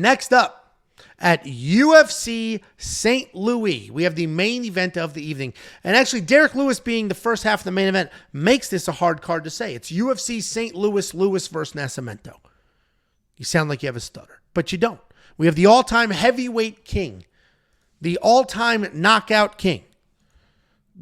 next up, at UFC St. Louis, we have the main event of the evening. And actually, Derrick Lewis being the first half of the main event makes this a hard card to say. It's UFC St. Louis, Lewis versus Nascimento. You sound like you have a stutter, but you don't. We have the all-time heavyweight king, the all-time knockout king,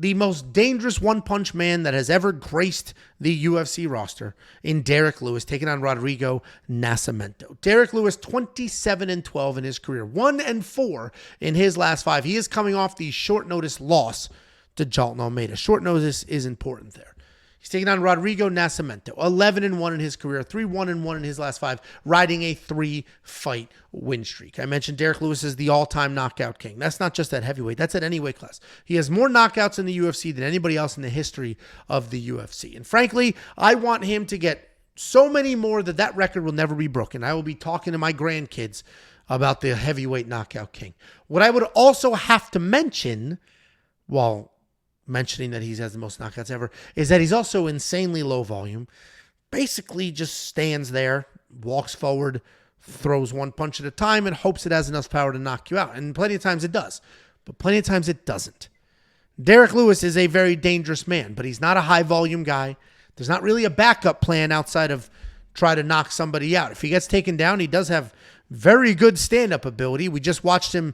the most dangerous one-punch man that has ever graced the UFC roster in Derrick Lewis, taking on Rodrigo Nascimento. Derrick Lewis, 27-12 in his career, 1-4 in his last 5. He is coming off the short notice loss to Jailton Almeida. Short notice is important there. He's taking on Rodrigo Nascimento, 11-1 in his career, 3-1-1 in his last 5, riding a 3-fight win streak. I mentioned Derrick Lewis is the all-time knockout king. That's not just at heavyweight. That's at any weight class. He has more knockouts in the UFC than anybody else in the history of the UFC. And frankly, I want him to get so many more that record will never be broken. I will be talking to my grandkids about the heavyweight knockout king. What I would also have to mention, while mentioning that he has the most knockouts ever, is that he's also insanely low volume. Basically just stands there, walks forward, throws one punch at a time, and hopes it has enough power to knock you out. And plenty of times it does, but plenty of times it doesn't. Derrick Lewis is a very dangerous man, but he's not a high volume guy. There's not really a backup plan outside of try to knock somebody out. If he gets taken down, he does have very good stand-up ability. We just watched him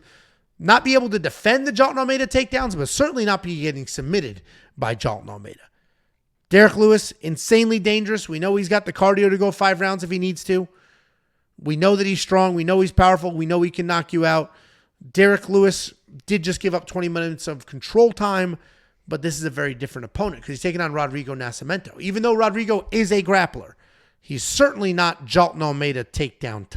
not be able to defend the Jailton Almeida takedowns, but certainly not be getting submitted by Jailton Almeida. Derrick Lewis, insanely dangerous. We know he's got the cardio to go 5 rounds if he needs to. We know that he's strong. We know he's powerful. We know he can knock you out. Derrick Lewis did just give up 20 minutes of control time, but this is a very different opponent because he's taking on Rodrigo Nascimento. Even though Rodrigo is a grappler, he's certainly not Jailton Almeida takedown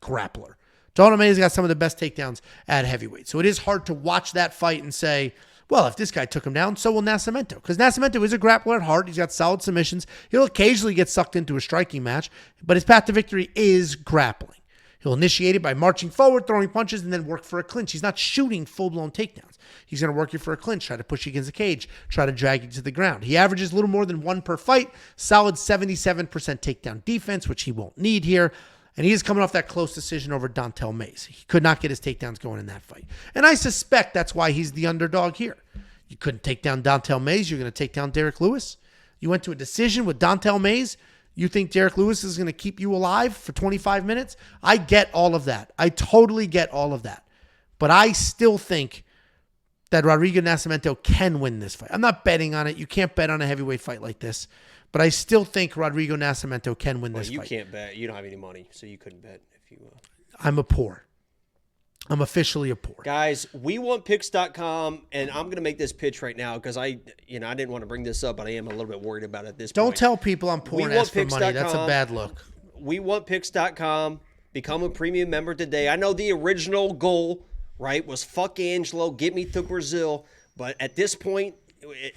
grappler. Jailton Almeida's got some of the best takedowns at heavyweight. So it is hard to watch that fight and say, well, if this guy took him down, so will Nascimento. Because Nascimento is a grappler at heart. He's got solid submissions. He'll occasionally get sucked into a striking match, but his path to victory is grappling. He'll initiate it by marching forward, throwing punches, and then work for a clinch. He's not shooting full-blown takedowns. He's going to work you for a clinch, try to push you against the cage, try to drag you to the ground. He averages a little more than 1 per fight, solid 77% takedown defense, which he won't need here. And he is coming off that close decision over Dontel Mays. He could not get his takedowns going in that fight. And I suspect that's why he's the underdog here. You couldn't take down Dontel Mays. You're going to take down Derrick Lewis. You went to a decision with Dontel Mays. You think Derrick Lewis is going to keep you alive for 25 minutes? I get all of that. I totally get all of that. But I still think that Rodrigo Nascimento can win this fight. I'm not betting on it. You can't bet on a heavyweight fight like this. But I still think Rodrigo Nascimento can win this fight. You can't bet. You don't have any money, so you couldn't bet if you I'm a poor. I'm officially a poor. Guys, WeWantPicks.com, and I'm going to make this pitch right now because I didn't want to bring this up, but I am a little bit worried about it at this point. Don't tell people I'm poor and ask for money. That's a bad look. WeWantPicks.com. Become a premium member today. I know the original goal, right, was fuck Angelo, get me to Brazil, but at this point,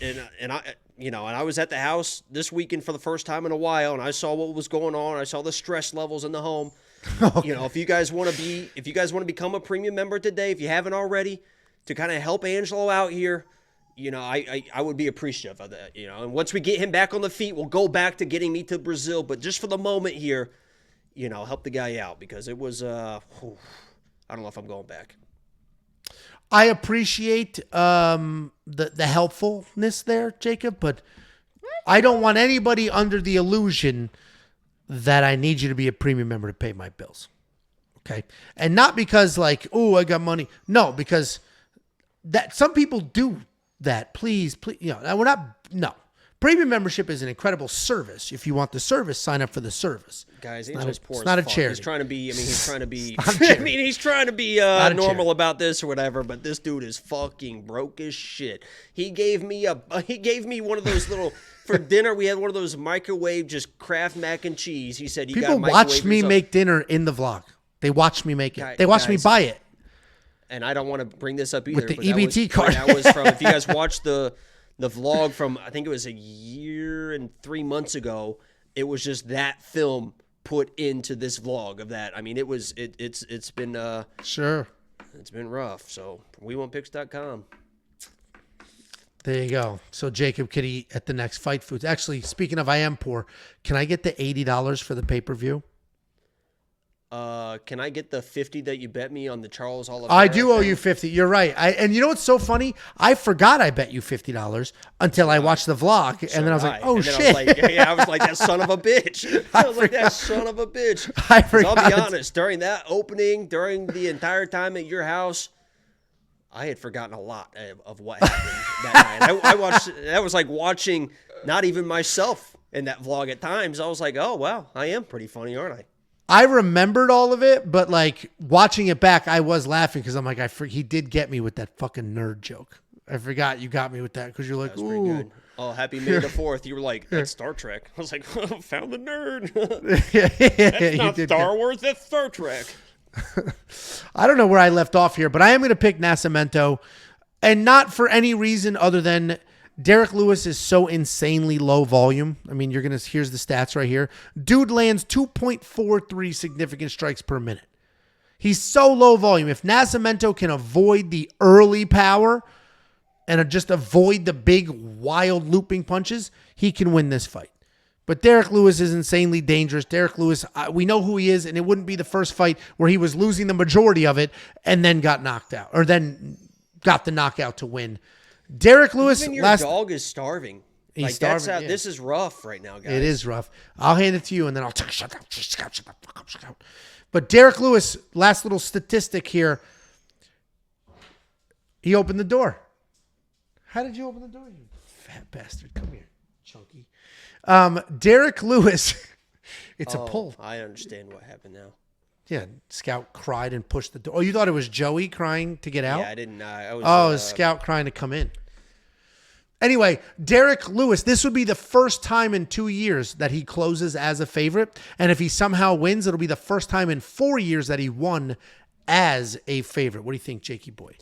and I was at the house this weekend for the first time in a while, and I saw what was going on. I saw the stress levels in the home. If you guys want to become a premium member today, if you haven't already, to kind of help Angelo out here, I would be appreciative of that. And once we get him back on the feet, we'll go back to getting me to Brazil. But just for the moment here, help the guy out because it was. I don't know if I'm going back. I appreciate the helpfulness there, Jacob, but I don't want anybody under the illusion that I need you to be a premium member to pay my bills. Okay? And not because I got money. No, because that some people do that. Please, no. Premium membership is an incredible service. If you want the service, sign up for the service. Guys, Angel's poor as fuck. It's not a charity. He's trying to be normal about this or whatever, but this dude is fucking broke as shit. He gave me one of those little for dinner. We had one of those microwave just Kraft mac and cheese. He said people watched me make dinner in the vlog. They watched me make it. They watched me buy it. And I don't want to bring this up either. With the EBT card. That was from if you guys watched the vlog from, I think it was a year and 3 months ago, it was just that film put into this vlog of that. I mean, it's been sure. It's been rough. So WeWantPicks.com. There you go. So Jacob could eat at the next Fight Foods. Actually, speaking of I am poor, can I get the $80 for the pay-per-view? Can I get the 50 that you bet me on the Charles Oliveira? I do owe you 50. You're right. And you know what's so funny? I forgot I bet you $50 until I watched the vlog, and then I was like, "Oh shit!" I was like, "That son of a bitch!" I was like, "That son of a bitch." I forgot. I'll be honest. During that opening, during the entire time at your house, I had forgotten a lot of what happened that night. I watched. That was like watching not even myself in that vlog at times. I was like, "Oh wow, I am pretty funny, aren't I?" I remembered all of it, but like watching it back, I was laughing because I'm like, he did get me with that fucking nerd joke. I forgot you got me with that because you're like, that was pretty good. Oh, happy May the 4th. You were like, that's Star Trek. I was like, oh, found the nerd. That's not Star Wars, that's Star Trek. I don't know where I left off here, but I am going to pick Nascimento, and not for any reason other than Derrick Lewis is so insanely low volume. I mean, here's the stats right here. Dude lands 2.43 significant strikes per minute. He's so low volume. If Nascimento can avoid the early power and just avoid the big, wild looping punches, he can win this fight. But Derrick Lewis is insanely dangerous. Derrick Lewis, we know who he is, and it wouldn't be the first fight where he was losing the majority of it and then got knocked out, or then got the knockout to win. Derrick Lewis. Even your dog is starving. He's starving. That's this is rough right now, guys. It is rough. I'll hand it to you, and then I'll shut up. But Derrick Lewis, last little statistic here. He opened the door. How did you open the door, you fat bastard? Come here, chunky. Derrick Lewis. It's a pull. I understand what happened now. Yeah, Scout cried and pushed the door. Oh, you thought it was Joey crying to get out? Yeah, I didn't. I was. It was Scout crying to come in. Anyway, Derrick Lewis, this would be the first time in 2 years that he closes as a favorite. And if he somehow wins, it'll be the first time in 4 years that he won as a favorite. What do you think, Jakey boy?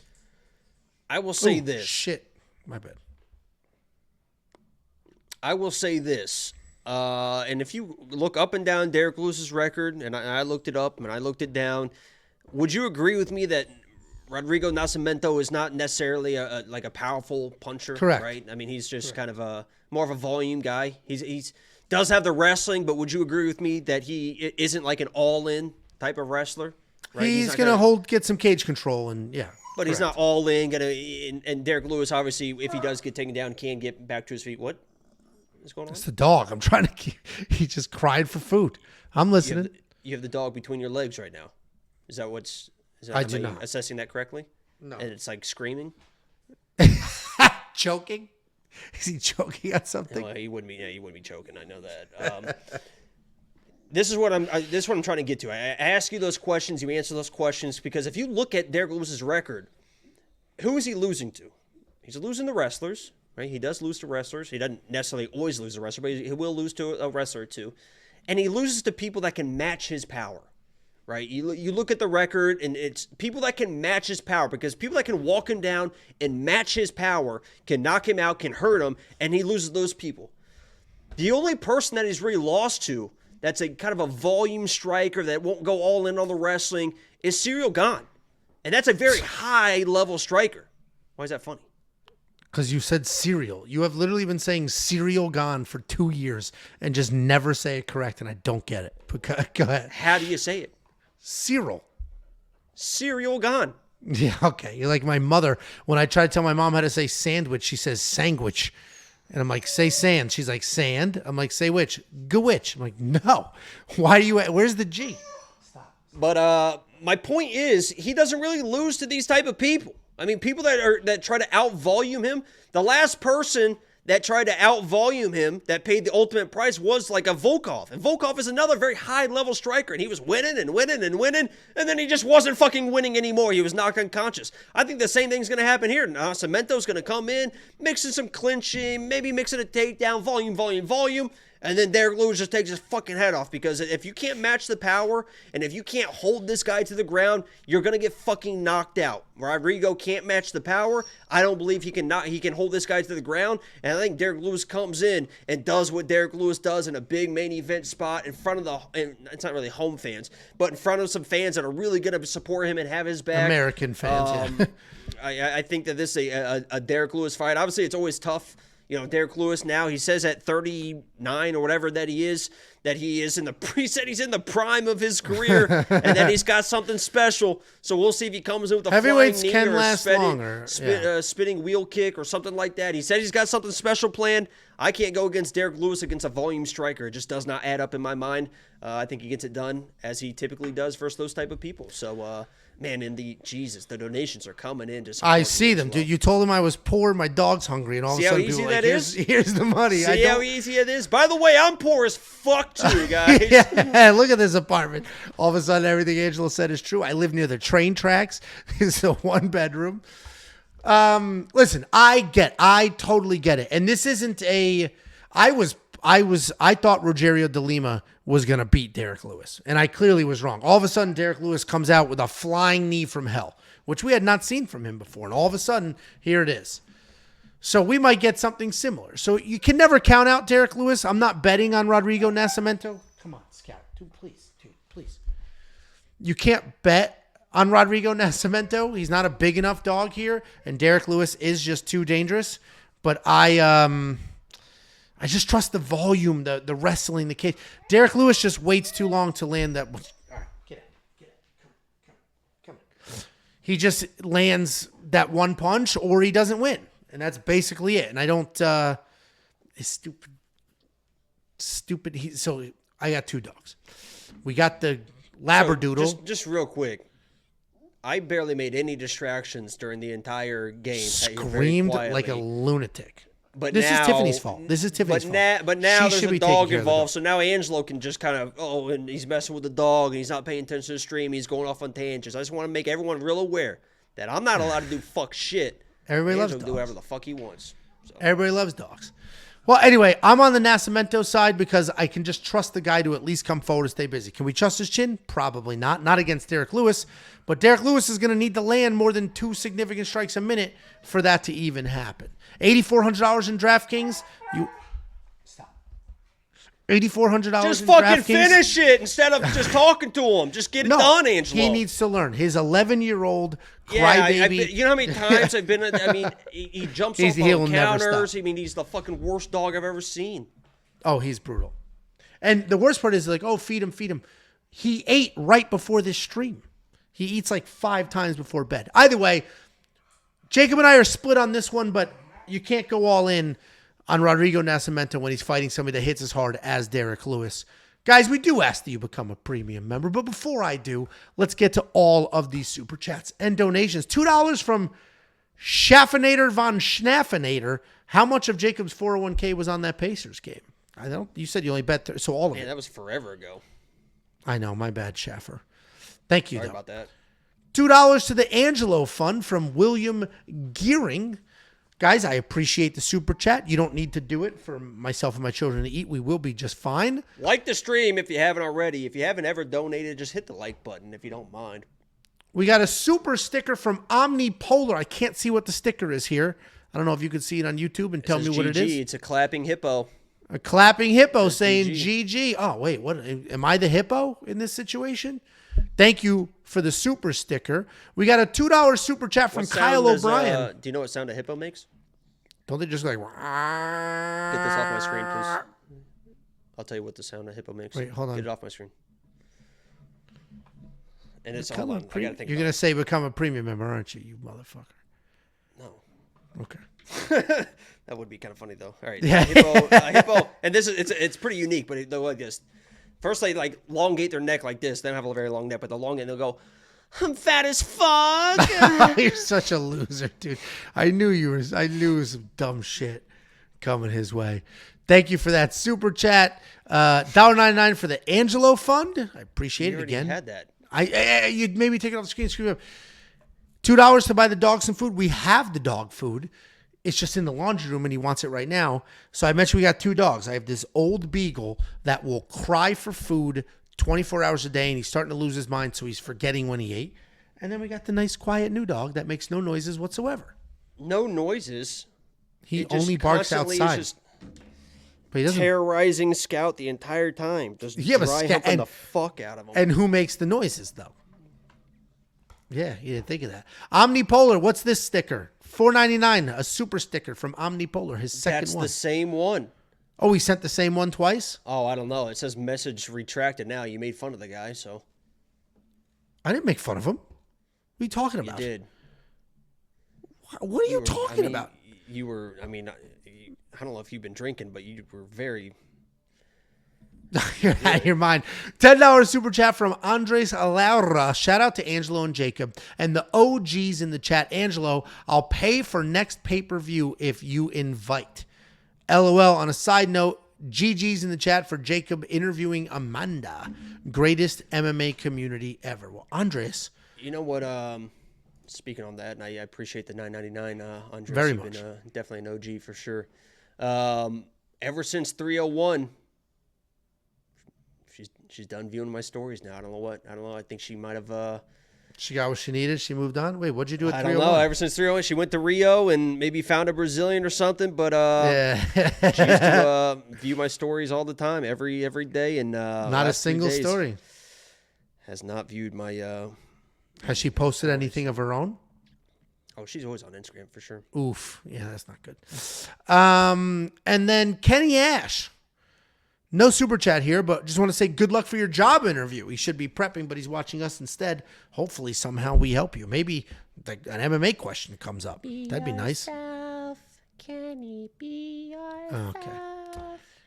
I will say this. Shit. My bad. I will say this. And if you look up and down Derrick Lewis's record, and I looked it up and I looked it down, would you agree with me that Rodrigo Nascimento is not necessarily a powerful puncher? Correct. Right? I mean, he's just kind of more of a volume guy. He's does have the wrestling, but would you agree with me that he isn't like an all-in type of wrestler? Right? He's gonna get some cage control, and yeah. But correct. He's not all in. And Derrick Lewis, obviously, if he does get taken down, can get back to his feet. What is going on? It's the dog. I'm trying to keep. He just cried for food. I'm listening. You have the dog between your legs right now. Is that what's? I do am not. Assessing that correctly? No. And it's like screaming. Choking? Is he choking on something? No, he wouldn't be. Yeah, he wouldn't be choking. I know that. This is what I'm trying to get to. I ask you those questions. You answer those questions because if you look at Derrick Lewis's record, who is he losing to? He's losing to wrestlers, right? He does lose to wrestlers. He doesn't necessarily always lose to wrestlers, but he will lose to a wrestler or two. And he loses to people that can match his power, right? You look at the record, and it's people that can match his power because people that can walk him down and match his power can knock him out, can hurt him, and he loses those people. The only person that he's really lost to that's a kind of a volume striker that won't go all in on the wrestling is Ciryl Gane. And that's a very high-level striker. Why is that funny? Because you said cereal. You have literally been saying Ciryl Gane for 2 years and just never say it correct, and I don't get it. But go ahead. How do you say it? Cyril. Ciryl Gane. Yeah, okay. You're like my mother. When I try to tell my mom how to say sandwich, she says sandwich. And I'm like, say sand. She's like, sand? I'm like, say which? Gwitch. I'm like, no. Why do you, where's the G? Stop. But my point is, he doesn't really lose to these type of people. I mean, people that try to out-volume him, the last person that tried to out-volume him that paid the ultimate price was like a Volkov. And Volkov is another very high-level striker, and he was winning and winning and winning, and then he just wasn't fucking winning anymore. He was knocked unconscious. I think the same thing's going to happen here. Nascimento's going to come in, mixing some clinching, maybe mixing a takedown, volume, and then Derrick Lewis just takes his fucking head off because if you can't match the power and if you can't hold this guy to the ground, you're going to get fucking knocked out. Rodrigo can't match the power. I don't believe he can hold this guy to the ground. And I think Derrick Lewis comes in and does what Derrick Lewis does in a big main event spot in front of it's not really home fans, but in front of some fans that are really going to support him and have his back. American fans, yeah. I think that this is a Derrick Lewis fight. Obviously, it's always tough. You know, Derrick Lewis now, he says at 30 9 or whatever that he is in the preset. He's in the prime of his career, and then he's got something special. So we'll see if he comes in with a heavyweights flying knee can or last longer. Spinning wheel kick or something like that. He said he's got something special planned. I can't go against Derrick Lewis against a volume striker. It just does not add up in my mind. I think he gets it done as he typically does versus those type of people. So, man, the donations are coming in. I see them, dude. You told him I was poor, my dog's hungry, and all of a sudden people are like, here's the money. See how easy it is? By the way, I'm poor as fuck too, guys. Yeah, look at this apartment. All of a sudden, everything Angelo said is true. I live near the train tracks. It's a 1-bedroom. Listen, I totally get it. And this isn't I thought Rogerio de Lima was going to beat Derrick Lewis. And I clearly was wrong. All of a sudden, Derrick Lewis comes out with a flying knee from hell, which we had not seen from him before. And all of a sudden, here it is. So we might get something similar. So you can never count out Derrick Lewis. I'm not betting on Rodrigo Nascimento. Come on, Scout. Dude, please. You can't bet on Rodrigo Nascimento. He's not a big enough dog here, and Derrick Lewis is just too dangerous. But I just trust the volume, the wrestling, the cage. Derrick Lewis just waits too long to land that. All right, get it. Come on. He just lands that one punch, or he doesn't win, and that's basically it. And I don't. It's stupid. So I got 2 dogs. We got the Labradoodle. So just real quick. I barely made any distractions during the entire game. Screamed like a lunatic. But this is Tiffany's fault. But now there's a dog involved, so now Angelo can just kind of, and he's messing with the dog, and he's not paying attention to the stream. He's going off on tangents. I just want to make everyone real aware that I'm not allowed to do fuck shit. Everybody loves dogs. Do whatever the fuck he wants. So. Everybody loves dogs. Well, anyway, I'm on the Nascimento side because I can just trust the guy to at least come forward and stay busy. Can we trust his chin? Probably not. Not against Derrick Lewis. But Derrick Lewis is going to need to land more than 2 significant strikes a minute for that to even happen. $8,400 in DraftKings. Stop. $8,400 just in fucking DraftKings. Finish it instead of just talking to him. Just get it done, Angelo. He needs to learn. His 11-year-old crybaby. You know how many times I've been. I mean, he jumps off on counters. I mean, he's the fucking worst dog I've ever seen. Oh, he's brutal. And the worst part is like, oh, feed him. He ate right before this stream. He eats like 5 times before bed. Either way, Jacob and I are split on this one, but you can't go all in on Rodrigo Nascimento when he's fighting somebody that hits as hard as Derrick Lewis. Guys, we do ask that you become a premium member, but before I do, let's get to all of these super chats and donations. $2 from Schaffinator von Schnaffinator. How much of Jacob's 401k was on that Pacers game? I don't. You said you only bet, so all of it. Man, that was forever ago. I know, my bad, Schaffer. Thank you, Sorry about that. $2 to the Angelo Fund from William Gearing. Guys, I appreciate the super chat. You don't need to do it for myself and my children to eat. We will be just fine. Like the stream if you haven't already. If you haven't ever donated, just hit the like button if you don't mind. We got a super sticker from Omnipolar. I can't see what the sticker is here. I don't know if you can see it on YouTube and tell me what it is. It's a clapping hippo. A clapping hippo saying GG. Oh, wait. What? Am I the hippo in this situation? Thank you for the super sticker. We got a $2 super chat from Kyle O'Brien. Do you know what sound a hippo makes? Don't they just like... Get this off my screen, please. I'll tell you what the sound a hippo makes. Wait, hold on. Get it off my screen. And it's become all on. I gotta think You're going to say become a premium member, aren't you, you motherfucker? No. Okay. That would be kind of funny, though. All right. Yeah. Hippo. And this is it's pretty unique, but they'll like this. First, they like elongate their neck like this. They don't have a very long neck, but the long end, they'll go, I'm fat as fuck. You're such a loser, dude. I knew it was some dumb shit coming his way. Thank you for that super chat. $1.99 for the Angelo Fund. I appreciate it again. You already had that. You'd maybe take it off the screen. Scream up. $2 to buy the dog some food. We have the dog food. It's just in the laundry room and he wants it right now. So I mentioned we got 2 dogs. I have this old beagle that will cry for food 24 hours a day and he's starting to lose his mind, so he's forgetting when he ate. And then we got the nice, quiet new dog that makes no noises whatsoever. No noises? He only barks outside. But he doesn't. Terrorizing Scout the entire time. Just dry humping the fuck out of him. And who makes the noises, though? Yeah, you didn't think of that. Omnipolar, what's this sticker? $4.99, a super sticker from Omnipolar, his second one. That's the same one. Oh, he sent the same one twice? Oh, I don't know. It says message retracted now. You made fun of the guy, so. I didn't make fun of him. What are you talking about? You did. What are you talking about? You were, I don't know if you've been drinking, but you were very. You're out of your mind. $10 super chat from Andres Laura. Shout out to Angelo and Jacob and the OGs in the chat. Angelo, I'll pay for next pay-per-view if you invite. LOL. On a side note, GG's in the chat for Jacob interviewing Amanda. Greatest MMA community ever. Well, Andres. You know what? Speaking on that, and I appreciate the $9.99, Andres. Very You've much. Been, definitely an OG for sure. Ever since 301, she's done viewing my stories now. I don't know. I think she might have. She got what she needed. She moved on. Wait, what'd you do at 301? I don't know. Ever since 301, she went to Rio and maybe found a Brazilian or something. But she used to view my stories all the time, every day, and not a single story. Has not viewed my. Has she posted anything of her own? Oh, she's always on Instagram for sure. Oof. Yeah, that's not good. And then Kenny Ash. No super chat here, but just want to say good luck for your job interview. He should be prepping, but he's watching us instead. Hopefully, somehow we help you. Maybe an MMA question comes up. That'd be nice. Kenny, be yourself. Okay.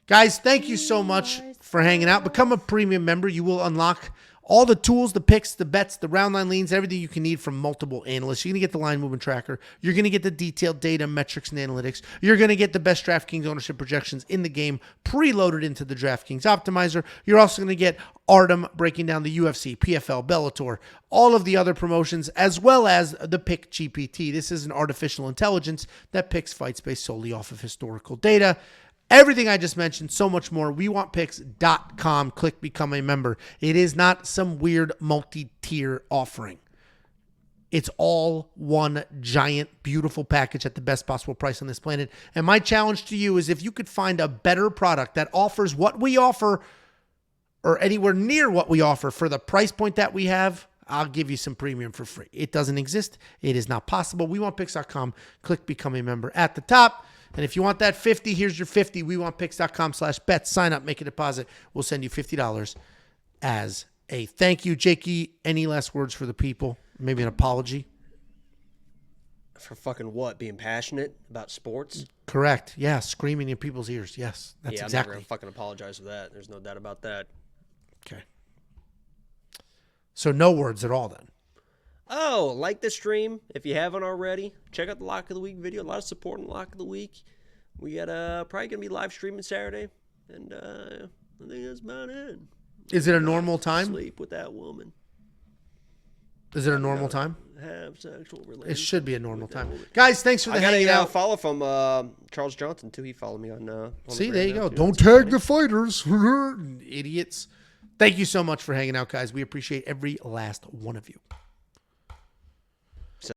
Guys, thank you so much for hanging out. Become a premium member. You will unlock all the tools, the picks, the bets, the round line leans, everything you can need from multiple analysts. You're going to get the line movement tracker. You're going to get the detailed data, metrics, and analytics. You're going to get the best DraftKings ownership projections in the game preloaded into the DraftKings optimizer. You're also going to get Artem breaking down the UFC, PFL, Bellator, all of the other promotions, as well as the Pick GPT. This is an artificial intelligence that picks fights based solely off of historical data. Everything I just mentioned, so much more. WeWantPicks.com. Click Become a Member. It is not some weird multi-tier offering. It's all one giant, beautiful package at the best possible price on this planet. And my challenge to you is if you could find a better product that offers what we offer or anywhere near what we offer for the price point that we have, I'll give you some premium for free. It doesn't exist. It is not possible. WeWantPicks.com. Click Become a Member at the top. And if you want that 50, here's your 50. WeWantPicks.com/bets. Sign up, make a deposit. We'll send you $50 as a thank you. Jakey, any last words for the people? Maybe an apology? For fucking what? Being passionate about sports? Correct. Yeah, screaming in people's ears. Yes, that's I'm exactly. never going to fucking apologize for that. There's no doubt about that. Okay. So no words at all then. Oh, like the stream. If you haven't already, check out the Lock of the Week video. A lot of support in Lock of the Week. We got probably going to be live streaming Saturday. And I think that's about it. Is it a normal time? Sleep with that woman. Is it a normal time? Have sexual relations. It should be a normal time. Guys, thanks for the hanging I got a out. follow from Charles Johnson, too. He followed me on See, the there you brand go. now, too. Don't That's tag funny. the fighters. Idiots. Thank you so much for hanging out, guys. We appreciate every last one of you.